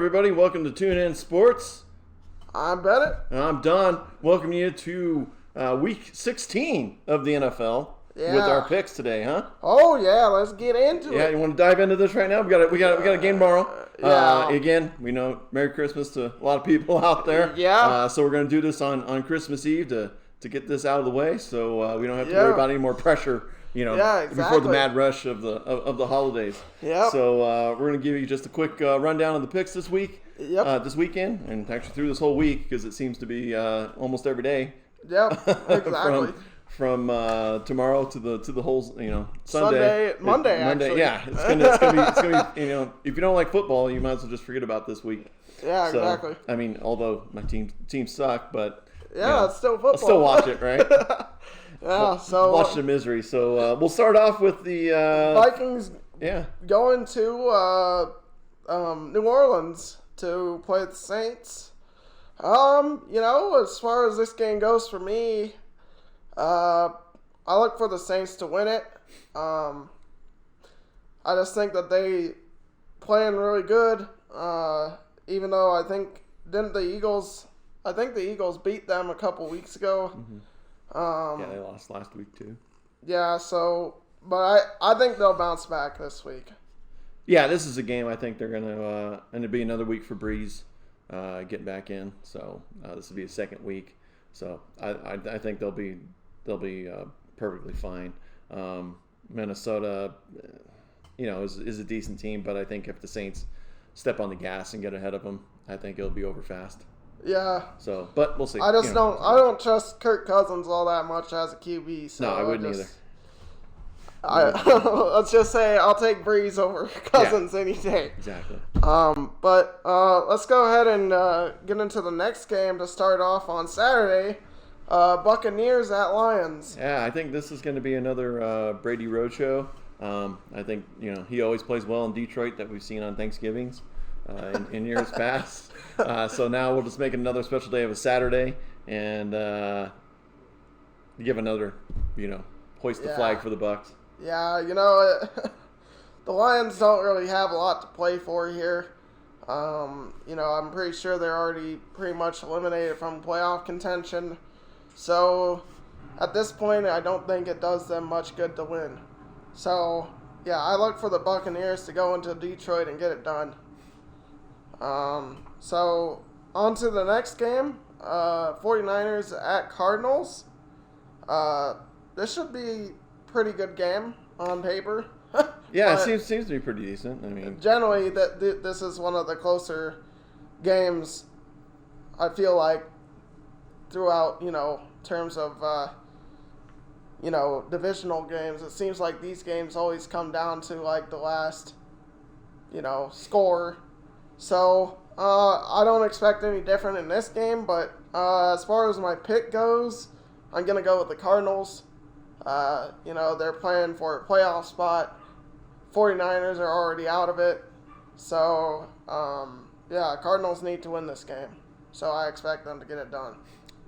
everybody, welcome to Tune In Sports. I'm Bennett. And I'm Don. Welcome you to week 16 of the NFL with our picks today, huh? Oh yeah, let's get into it. Yeah, you want to dive into this right now? We got a game tomorrow. Again, we know Merry Christmas to a lot of people out there. So we're going to do this on Christmas Eve to get this out of the way, so we don't have to worry about any more pressure. Before the mad rush of the holidays. Yeah. So we're going to give you just a quick rundown of the picks this week, this weekend, and actually through this whole week because it seems to be almost every day. Yep, exactly. from tomorrow to the whole Sunday, Monday. Actually. Yeah, it's gonna be if you don't like football, you might as well just forget about this week. Yeah, exactly. I mean, although my team suck, but it's still football. I'll still watch it, right? Yeah, so watch the misery. So we'll start off with the Vikings. Going to New Orleans to play the Saints. As far as this game goes for me, I look for the Saints to win it. I just think that they playing really good. Even though I think the Eagles beat them a couple weeks ago. Mm-hmm. They lost last week too. Yeah, but I think they'll bounce back this week. Yeah, this is a game I think they're gonna and it'll be another week for Breeze getting back in. So this will be a second week. So I think they'll be perfectly fine. Minnesota, is a decent team, but I think if the Saints step on the gas and get ahead of them, I think it'll be over fast. Yeah. So, but we'll see. I don't trust Kirk Cousins all that much as a QB. So no, I wouldn't either. Let's just say I'll take Breeze over Cousins any day. Exactly. But let's go ahead and get into the next game to start off on Saturday. Buccaneers at Lions. Yeah, I think this is going to be another Brady Roadshow. I think he always plays well in Detroit that we've seen on Thanksgivings. In years past. So now we'll just make another special day of a Saturday and give another, hoist the flag for the Bucs. Yeah, the Lions don't really have a lot to play for here. I'm pretty sure they're already pretty much eliminated from playoff contention. So at this point, I don't think it does them much good to win. So, I look for the Buccaneers to go into Detroit and get it done. So on to the next game, 49ers at Cardinals. This should be a pretty good game on paper. Yeah, it seems to be pretty decent. I mean, generally this is one of the closer games I feel like throughout, terms of, divisional games. It seems like these games always come down to like the last, score. So, I don't expect any different in this game, but as far as my pick goes, I'm going to go with the Cardinals. They're playing for a playoff spot. 49ers are already out of it. So, Cardinals need to win this game. So, I expect them to get it done.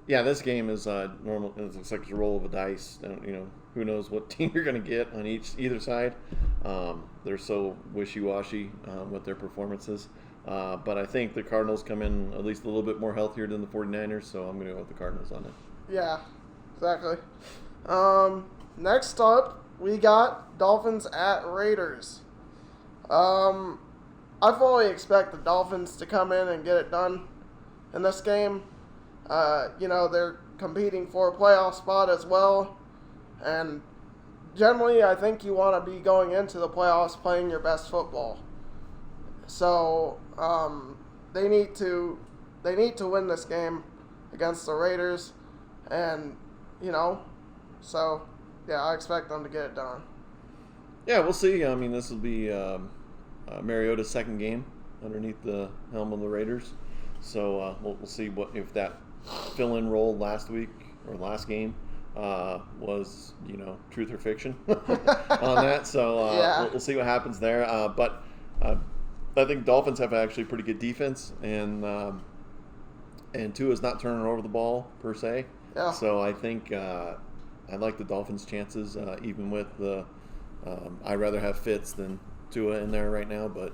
Yeah, this game is normal. It looks like it's a roll of a dice. Who knows what team you're going to get on either side. They're so wishy-washy with their performances. But I think the Cardinals come in at least a little bit more healthier than the 49ers, so I'm going to go with the Cardinals on it. Yeah, exactly. Next up, we got Dolphins at Raiders. I fully expect the Dolphins to come in and get it done in this game. They're competing for a playoff spot as well. And generally, I think you want to be going into the playoffs playing your best football. So they need to win this game against the Raiders, and I expect them to get it done. Yeah, we'll see. I mean, this will be Mariota's second game underneath the helm of the Raiders, so we'll see if that fill-in role last week or last game was truth or fiction on that. So we'll see what happens there. But I think Dolphins have actually pretty good defense, and Tua's not turning over the ball per se. Yeah. So I think I like the Dolphins' chances, even with the. I'd rather have Fitz than Tua in there right now, but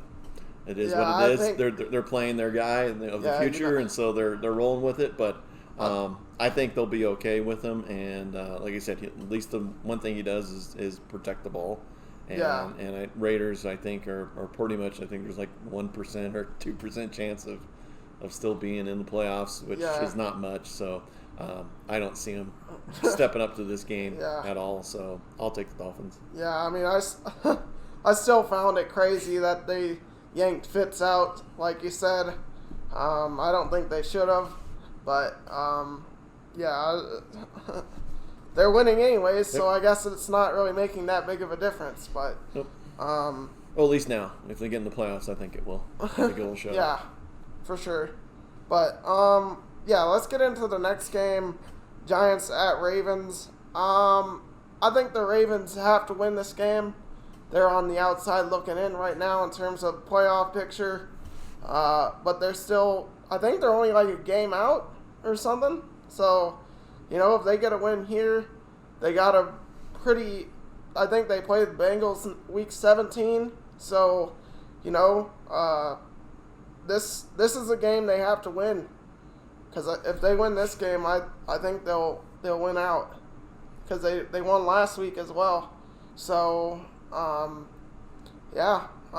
It is Yeah, what it is. They're playing their guy of the future, and so they're rolling with it. But I think they'll be okay with him. And like I said, at least the one thing he does is protect the ball. And Raiders, I think, are pretty much. I think there's like 1% or 2% chance of still being in the playoffs, which is not much. So I don't see them stepping up to this game at all. So I'll take the Dolphins. Yeah, I mean, I still found it crazy that they yanked Fitz out, like you said. I don't think they should have, but they're winning anyways, so I guess it's not really making that big of a difference. But well, at least now, if they get in the playoffs, I think it will. I think it will show. Yeah, for sure. But let's get into the next game, Giants at Ravens. I think the Ravens have to win this game. They're on the outside looking in right now in terms of playoff picture. But they're still, I think they're only like a game out or something. So, if they get a win here, they got a I think they play the Bengals in week 17. So, this is a game they have to win. Because if they win this game, I think they'll win out. Because they won last week as well. So, I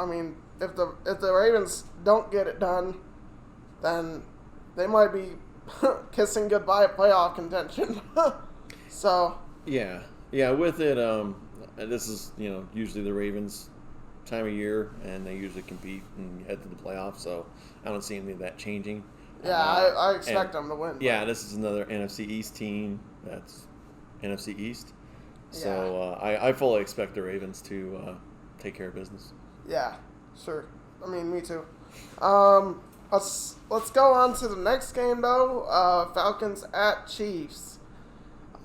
mean, if the Ravens don't get it done, then they might be kissing goodbye at playoff contention. So yeah, with it, this is usually the Ravens' time of year, and they usually compete and head to the playoffs. So I don't see any of that changing. Yeah, I expect them to win. Yeah, this is another NFC East team. That's NFC East. So I fully expect the Ravens to take care of business. Yeah, sure. I mean, me too. Let's go on to the next game though. Falcons at Chiefs.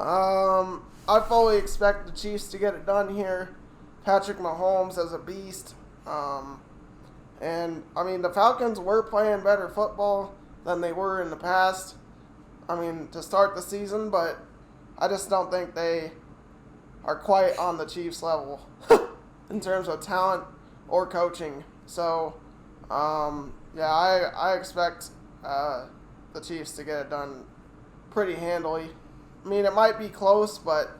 I fully expect the Chiefs to get it done here. Patrick Mahomes is a beast. And I mean, the Falcons were playing better football than they were in the past. I mean, to start the season, but I just don't think they are quite on the Chiefs level in terms of talent or coaching. So, I expect the Chiefs to get it done pretty handily. I mean, it might be close, but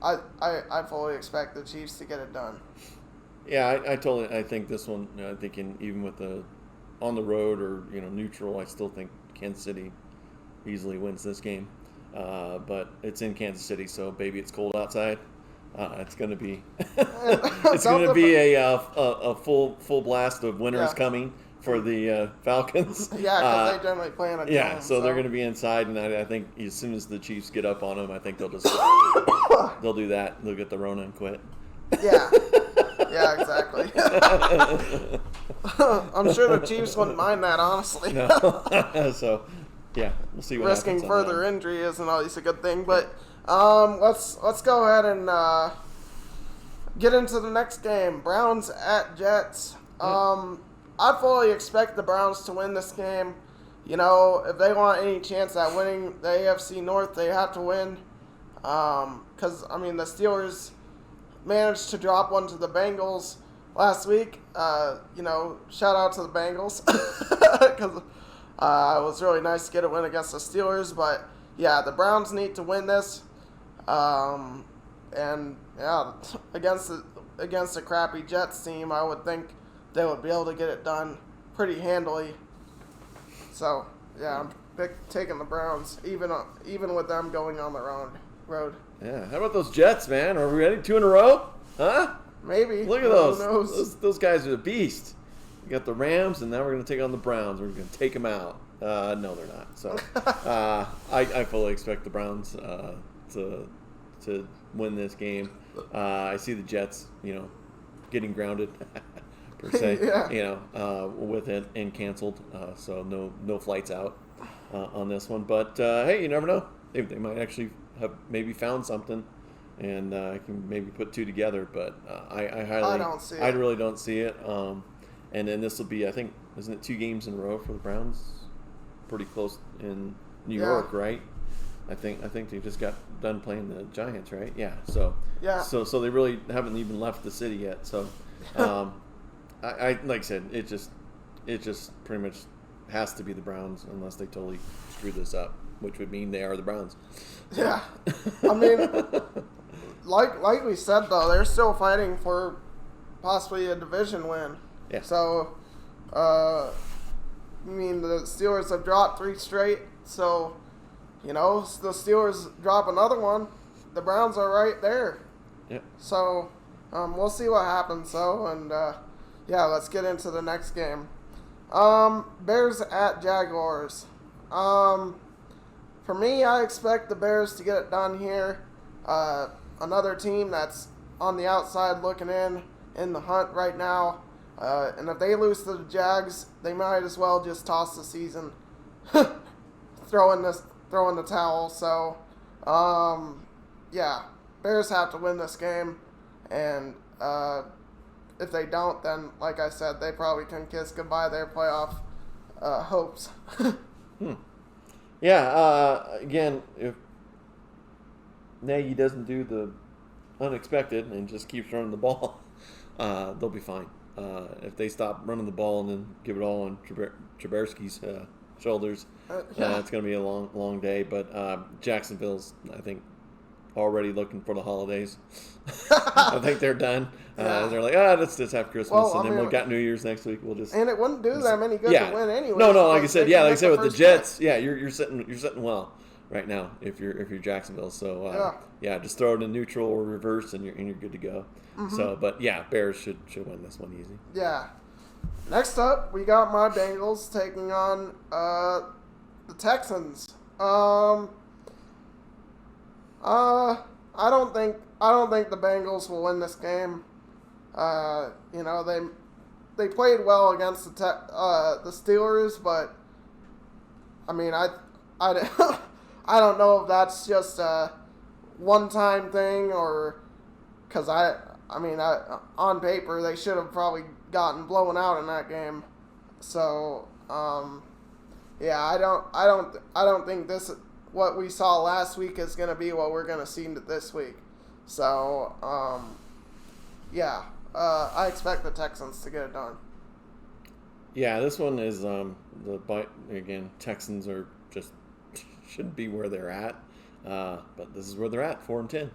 I fully expect the Chiefs to get it done. Yeah, I think this one, even with the on the road or neutral, I still think Kansas City easily wins this game. But it's in Kansas City, so baby, it's cold outside. It's going to be a full blast of winter is coming for the Falcons. Yeah, because they generally play on a dome, so they're going to be inside, and I think as soon as the Chiefs get up on them, I think they'll just they'll do that. They'll get the Rona and quit. Yeah. Yeah, exactly. I'm sure the Chiefs wouldn't mind that, honestly. No. So, yeah, we'll see what risking happens. Further injury isn't always a good thing, but let's go ahead and get into the next game. Browns at Jets. I fully expect the Browns to win this game. If they want any chance at winning the AFC North, they have to win. Because I mean, the Steelers managed to drop one to the Bengals last week. Shout out to the Bengals because it was really nice to get a win against the Steelers. But yeah, the Browns need to win this, and yeah, against a crappy Jets team, I would think they would be able to get it done pretty handily. So yeah, I'm taking the Browns, even with them going on their own road. Yeah, how about those Jets, man? Are we ready? 2 in a row? Huh? Maybe. Look at those. Those guys are a beast. We got the Rams, and now we're going to take on the Browns. We're going to take them out. No, they're not. So I fully expect the Browns to win this game. I see the Jets, getting grounded per se. With it and canceled. So no flights out on this one. But hey, you never know. They might actually have maybe found something, and can maybe put two together. But I don't see it. I really don't see it. And then this will be, I think, isn't it 2 games in a row for the Browns? Pretty close in New York, right? I think they just got done playing the Giants, right? Yeah. So they really haven't even left the city yet. So I like I said, it just pretty much has to be the Browns unless they totally screw this up, which would mean they are the Browns. Yeah. I mean, like we said, though, they're still fighting for possibly a division win. Yeah. So, I mean, the Steelers have dropped 3 straight. So, the Steelers drop another one. The Browns are right there. Yeah. So, we'll see what happens, though. And, let's get into the next game. Bears at Jaguars. For me, I expect the Bears to get it done here. Another team that's on the outside looking in the hunt right now. And if they lose to the Jags, they might as well just toss the season. throw in the towel. So, Bears have to win this game. And if they don't, then, like I said, they probably can kiss goodbye their playoff hopes. Yeah, again, if Nagy doesn't do the unexpected and just keeps running the ball, they'll be fine. If they stop running the ball and then give it all on Trubisky's shoulders, it's going to be a long day. But Jacksonville's, I think, already looking for the holidays. I think they're done. They're like, let's just have Christmas, and then we've got New Year's next week. We'll just and it wouldn't do them any good to win anyway. No, like I said, with the Jets, you're sitting well right now if you're Jacksonville. So just throw it in neutral or reverse, and you're good to go. Mm-hmm. So, but Bears should win this one easy. Yeah. Next up, we got my Bengals taking on the Texans. I don't think the Bengals will win this game. They played well against the Steelers, but I mean, I don't know if that's just a one-time thing or because on paper they should have probably gotten blown out in that game. So I don't think this. What we saw last week is going to be what we're going to see this week. So, I expect the Texans to get it done. Yeah, this one is Texans are just shouldn't be where they're at, but this is where they're at, 4-10.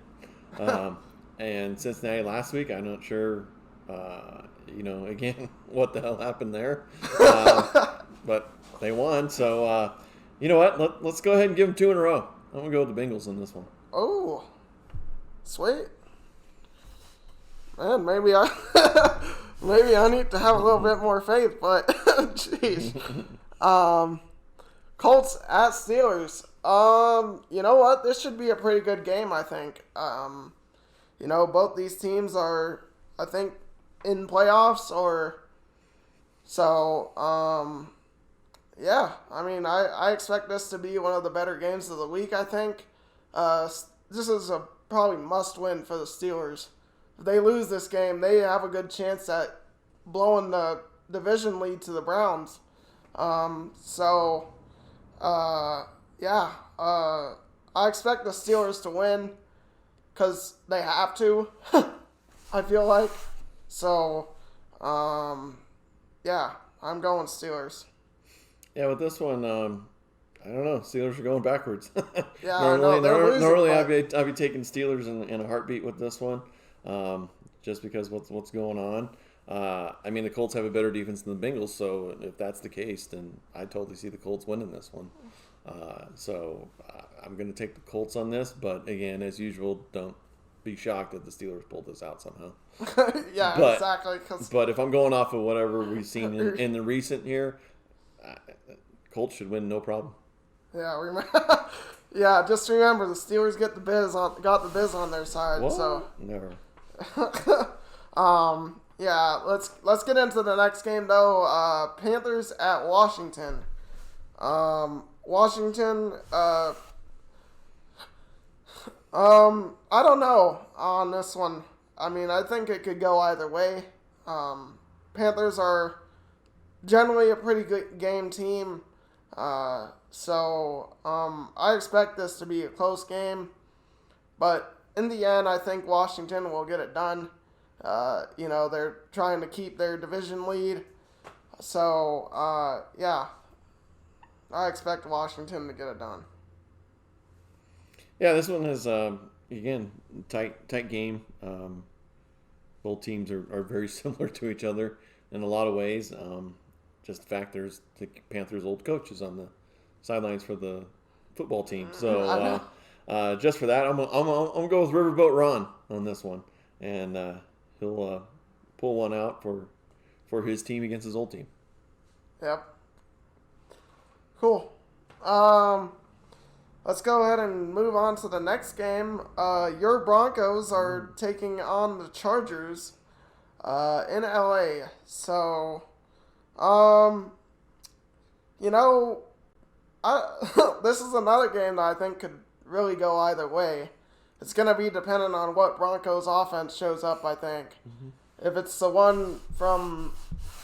And Cincinnati last week, I'm not sure, again, what the hell happened there, but they won. So, you know what? Let's go ahead and give them 2 in a row. I'm gonna go with the Bengals in this one. Oh, sweet. Man, maybe I need to have a little bit more faith, but jeez. Colts at Steelers. You know what? This should be a pretty good game, I think. Both these teams are, I think, in playoffs or so. I expect this to be one of the better games of the week, I think. This is a probably must-win for the Steelers. If they lose this game, they have a good chance at blowing the division lead to the Browns. I expect the Steelers to win because they have to, I feel like. So, I'm going Steelers. Yeah, with this one, I don't know. Steelers are going backwards. Yeah, normally I'd be taking Steelers in a heartbeat with this one, just because what's going on. The Colts have a better defense than the Bengals, so if that's the case, then I totally see the Colts winning this one. I'm going to take the Colts on this, but again, as usual, don't be shocked that the Steelers pulled this out somehow. Exactly. But if I'm going off of whatever we've seen in the recent year, Colts should win, no problem. Yeah, just remember the Steelers got the biz on their side. What? So Never. let's get into the next game though. Panthers at Washington. Washington. I don't know on this one. I think it could go either way. Panthers are generally a pretty good game team. I expect this to be a close game. But in the end, I think Washington will get it done. They're trying to keep their division lead. So, yeah, I expect Washington to get it done. Yeah, this one is again tight game. Both teams are very similar to each other in a lot of ways. Just the fact there's the Panthers' old coaches on the sidelines for the football team. So just for that, I'm gonna go with Riverboat Ron on this one, and he'll pull one out for his team against his old team. Yep. Cool. Let's go ahead and move on to the next game. Your Broncos are taking on the Chargers in LA. So, you know, this is another game that I think could really go either way. It's going to be dependent on what Broncos offense shows up, I think. Mm-hmm. If it's the one from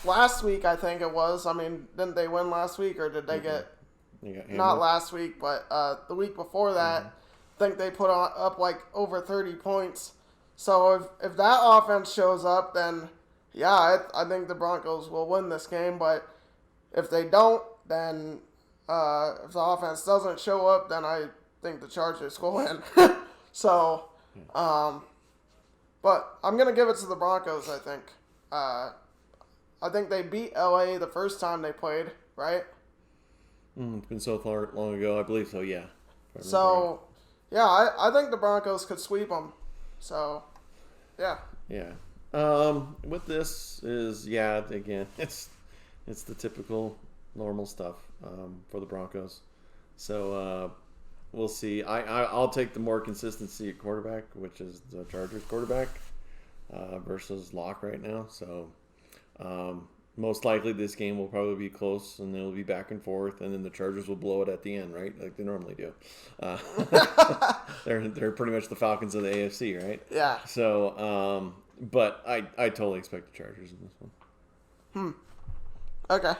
last week, I think it was. I mean, didn't they win last week, or did they get... Not last week, but the week before that, I think they put up like over 30 points. So if that offense shows up, then yeah, I think the Broncos will win this game. But if they don't, then if the offense doesn't show up, then I think the Chargers will win. So, but I'm going to give it to the Broncos, I think. I think they beat LA the first time they played, right? It's been so far long ago, I believe so. Yeah. So, yeah, I think the Broncos could sweep them. So, yeah. Yeah. With this is again it's the typical normal stuff for the Broncos. So we'll see. I'll take the more consistency at quarterback, which is the Chargers quarterback versus Locke right now. So. Most likely this game will probably be close, and it'll be back and forth, and then the Chargers will blow it at the end, right? Like they normally do. They're pretty much the Falcons of the AFC, right? Yeah. So, but I totally expect the Chargers in this one. Okay.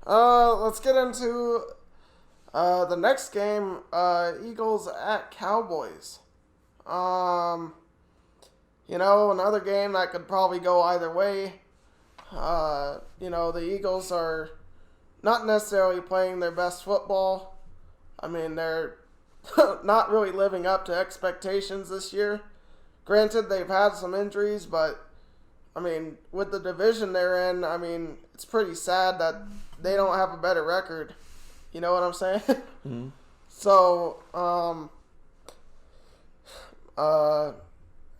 Let's get into the next game. Eagles at Cowboys. Another game that could probably go either way. The Eagles are not necessarily playing their best football. I mean, they're not really living up to expectations this year. Granted, they've had some injuries, but, I mean, with the division they're in, I mean, it's pretty sad that they don't have a better record. You know what I'm saying? Mm-hmm. So,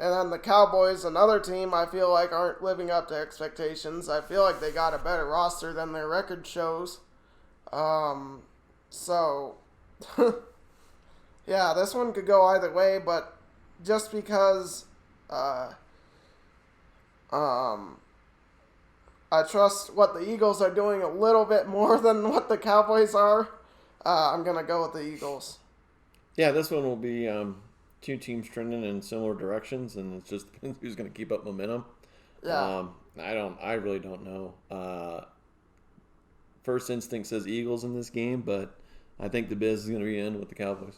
and then the Cowboys, another team I feel like aren't living up to expectations. I feel like they got a better roster than their record shows. So, yeah, this one could go either way, but just because I trust what the Eagles are doing a little bit more than what the Cowboys are, I'm going to go with the Eagles. Yeah, this one will be... two teams trending in similar directions, and it's just who's going to keep up momentum. Yeah. I really don't know. First instinct says Eagles in this game, but I think the biz is going to be in with the Cowboys.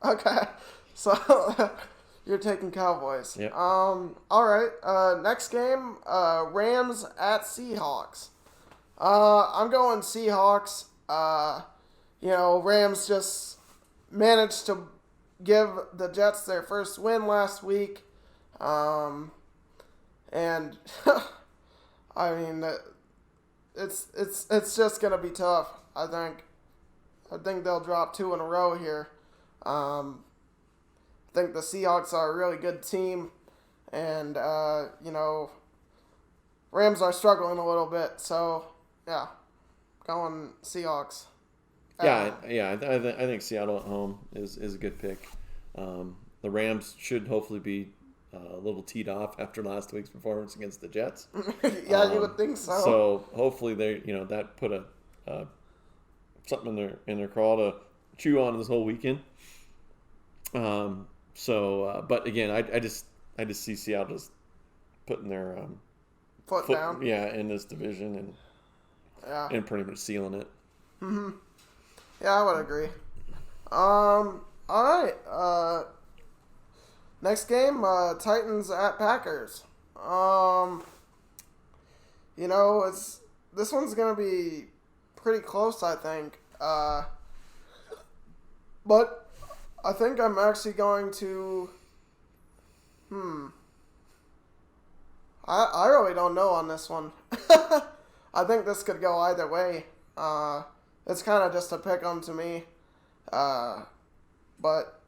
Okay. So you're taking Cowboys. Yeah. All right. Next game, Rams at Seahawks. I'm going Seahawks. Rams just managed to give the Jets their first win last week. And I mean, it's just gonna be tough. I think they'll drop 2 in a row here. I think the Seahawks are a really good team, and Rams are struggling a little bit. So yeah, going Seahawks. I think Seattle at home is a good pick. The Rams should hopefully be a little teed off after last week's performance against the Jets. Yeah, you would think so. So hopefully they, that put something in their craw to chew on this whole weekend. But again, I just see Seattle just putting their foot down. Yeah, in this division and pretty much sealing it. Mm-hmm. Yeah, I would agree. All right. Next game, Titans at Packers. It's this one's going to be pretty close, I think. But I think I'm actually going to... I really don't know on this one. I think this could go either way. It's kind of just a pick-em to me. But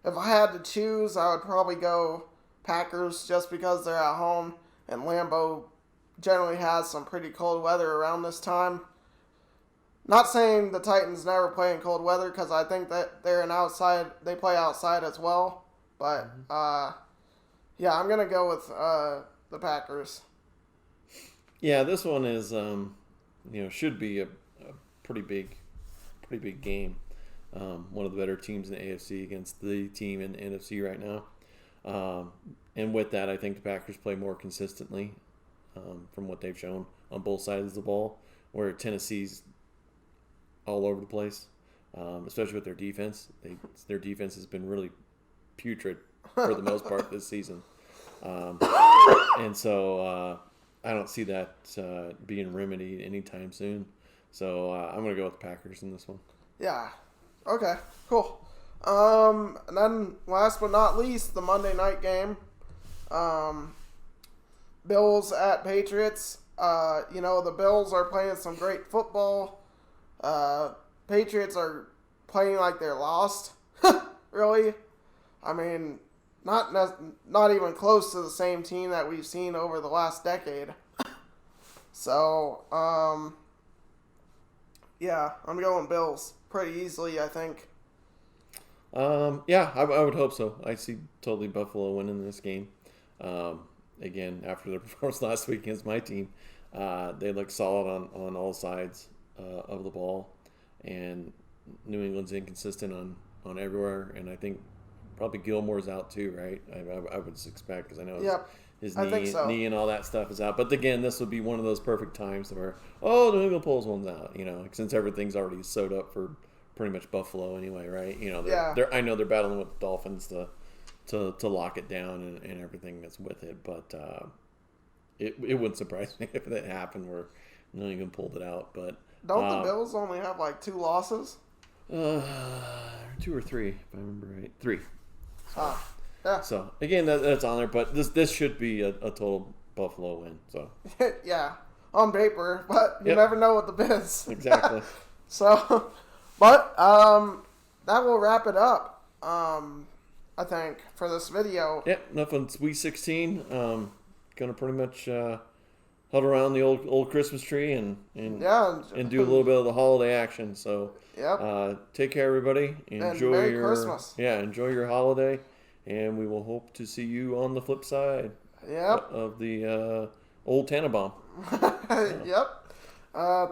if I had to choose, I would probably go Packers just because they're at home, and Lambeau generally has some pretty cold weather around this time. Not saying the Titans never play in cold weather, because I think that they play outside as well. But yeah, I'm gonna go with the Packers. Yeah, this one is should be a pretty big game. One of the better teams in the AFC against the team in the NFC right now. And with that, I think the Packers play more consistently from what they've shown on both sides of the ball, where Tennessee's all over the place, especially with their defense. Their defense has been really putrid for the most part this season. And so I don't see that being remedied anytime soon. So I'm going to go with the Packers in this one. Yeah. Okay, cool. And then last but not least, the Monday night game. Bills at Patriots. The Bills are playing some great football. Patriots are playing like they're lost. Really. I mean, not even close to the same team that we've seen over the last decade. So, yeah, I'm going Bills pretty easily, I think. Yeah, I would hope so. I see totally Buffalo winning this game. Again, after their performance last week against my team, they look solid on all sides of the ball, and New England's inconsistent on everywhere. And I think probably Gilmore's out too, right? I would expect, because I know his knee and all that stuff is out. But again, this would be one of those perfect times where New England pulls one out. Since everything's already sewed up for pretty much Buffalo anyway, right? I know they're battling with the Dolphins to lock it down and everything that's with it, but it wouldn't surprise me if that happened where New England pulled it out. But don't the Bills only have like 2 losses? 2 or 3, if I remember right. 3. Yeah. So again, that's on there, but this should be a total Buffalo win. So yeah, on paper, but you never know with the Biz. Exactly. So, but that will wrap it up. I think for this video. Yep, enough on Week 16. Gonna pretty much huddle around the old Christmas tree and do a little bit of the holiday action. So take care, everybody. Enjoy Merry Christmas. Yeah, enjoy your holiday, and we will hope to see you on the flip side. Of the old Tannenbaum. Yep.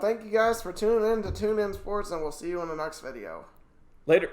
Thank you guys for tuning in to Tune In Sports, and we'll see you in the next video. Later.